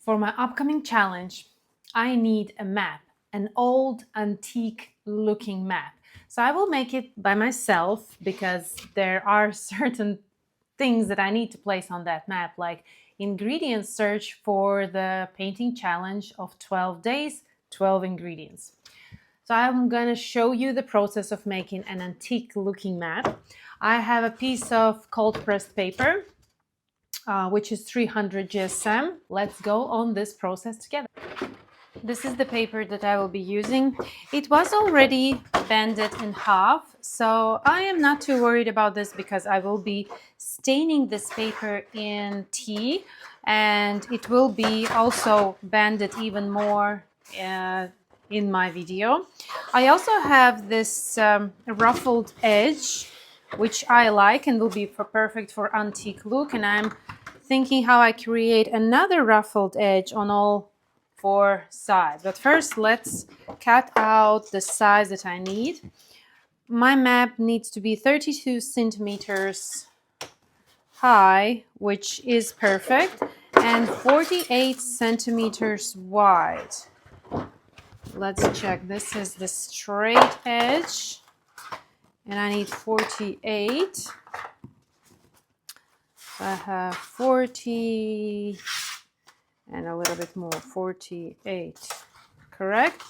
For my upcoming challenge, I need a map, an old antique looking map. So I will make it by myself because there are certain things that I need to place on that map, like ingredient search for the painting challenge of 12 days, 12 ingredients. So I'm going to show you the process of making an antique looking map. I have a piece of cold pressed paper, which is 300 GSM. Let's go on this process together. This is the paper that I will be using. It was already bended in half, so I am not too worried about this because I will be staining this paper in tea, and it will be also bended even more in my video. I also have this ruffled edge, which I like and will be perfect for antique look, and I'm thinking how I create another ruffled edge on all 4 sides. But first, let's cut out the size that I need. My map needs to be 32 centimeters high, which is perfect, and 48 centimeters wide. Let's check. This is the straight edge, and I need 48. I have 40 and a little bit more, 48, correct?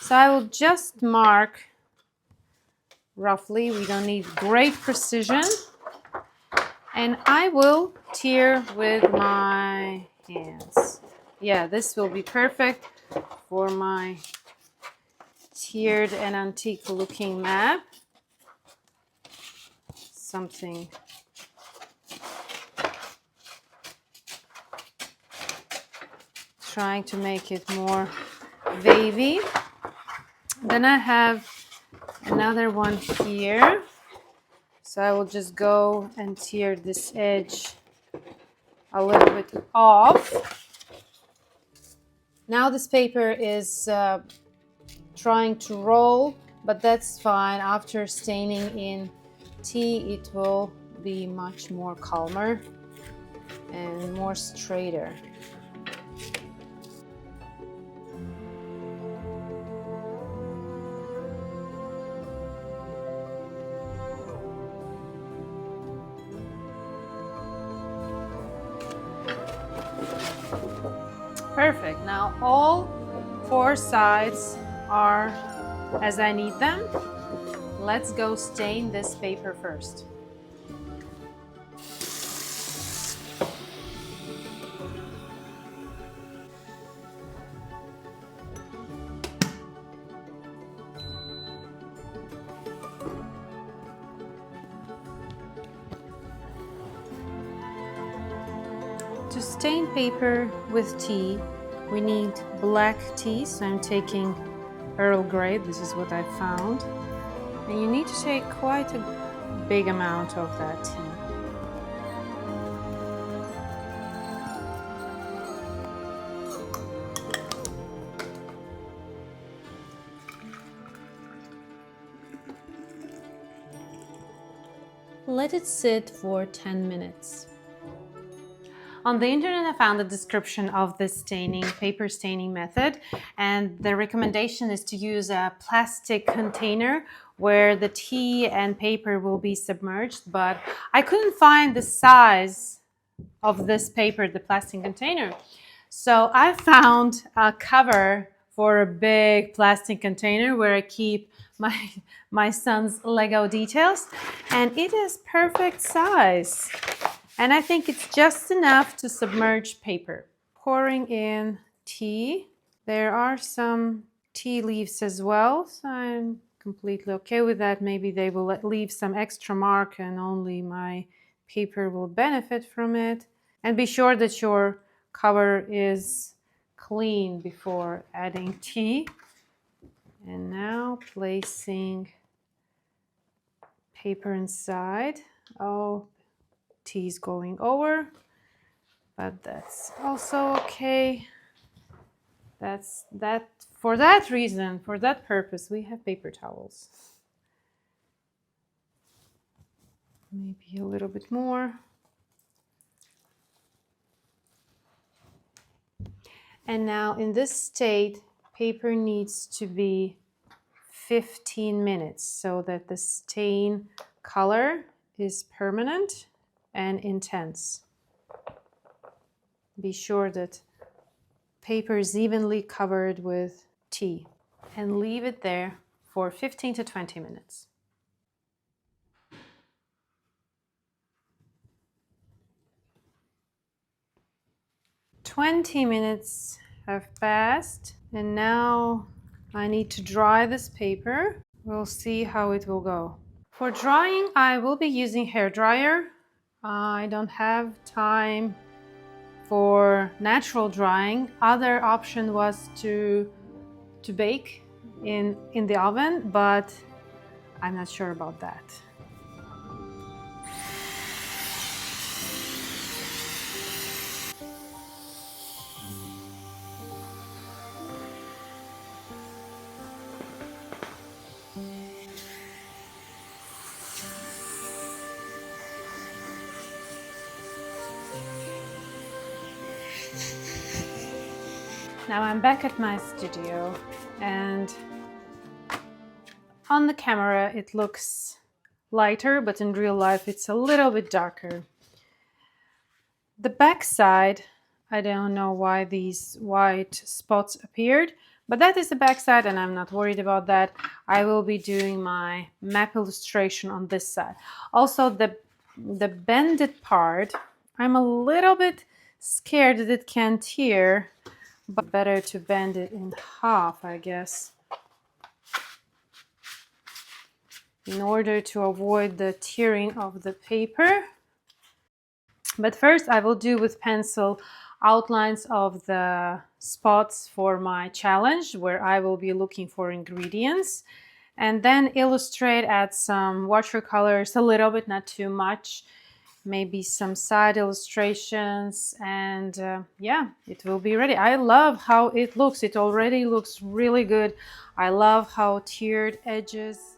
So I will just mark roughly. We don't need great precision. And I will tear with my hands. Yeah, this will be perfect for my tiered and antique looking map. Something trying to make it more wavy. Then I have another one here. So I will just go and tear this edge a little bit off. Now this paper is trying to roll, but that's fine. After staining in tea, it will be much more calmer and more straighter. Perfect. Now all 4 sides are as I need them. Let's go stain this paper first. To stain paper with tea, we need black tea, so I'm taking Earl Grey. This is what I found. And you need to take quite a big amount of that tea. Let it sit for 10 minutes. On the internet, I found a description of this paper staining method, and the recommendation is to use a plastic container where the tea and paper will be submerged, but I couldn't find the size of this paper, the plastic container. So I found a cover for a big plastic container where I keep my son's Lego details, and it is perfect size. And I think it's just enough to submerge paper. Pouring in tea. There are some tea leaves as well, so I'm completely okay with that. Maybe they will leave some extra mark and only my paper will benefit from it. And be sure that your cover is clean before adding tea. And now placing paper inside. Oh, tea is going over, but that's also okay. For that reason, for that purpose, we have paper towels. Maybe a little bit more. And now in this state, paper needs to be 15 minutes so that the stain color is permanent and intense. Be sure that paper is evenly covered with tea and leave it there for 15 to 20 minutes. "20 minutes have passed, and now I need to dry this paper. We'll see how it will go. For drying, I will be using hair dryer. I don't have time for natural drying. Other option was to bake in the oven, but I'm not sure about that. Now I'm back at my studio, and on the camera it looks lighter, but in real life it's a little bit darker. The back side, I don't know why these white spots appeared, but that is the back side and I'm not worried about that. I will be doing my map illustration on this side. Also, the bended part, I'm a little bit scared that it can tear, but better to bend it in half, I guess, in order to avoid the tearing of the paper. But first I will do with pencil outlines of the spots for my challenge, where I will be looking for ingredients, and then illustrate, add some watercolors, a little bit, not too much, maybe some side illustrations, and yeah, it will be ready. I love how it looks. It already looks really good. I love how tiered edges.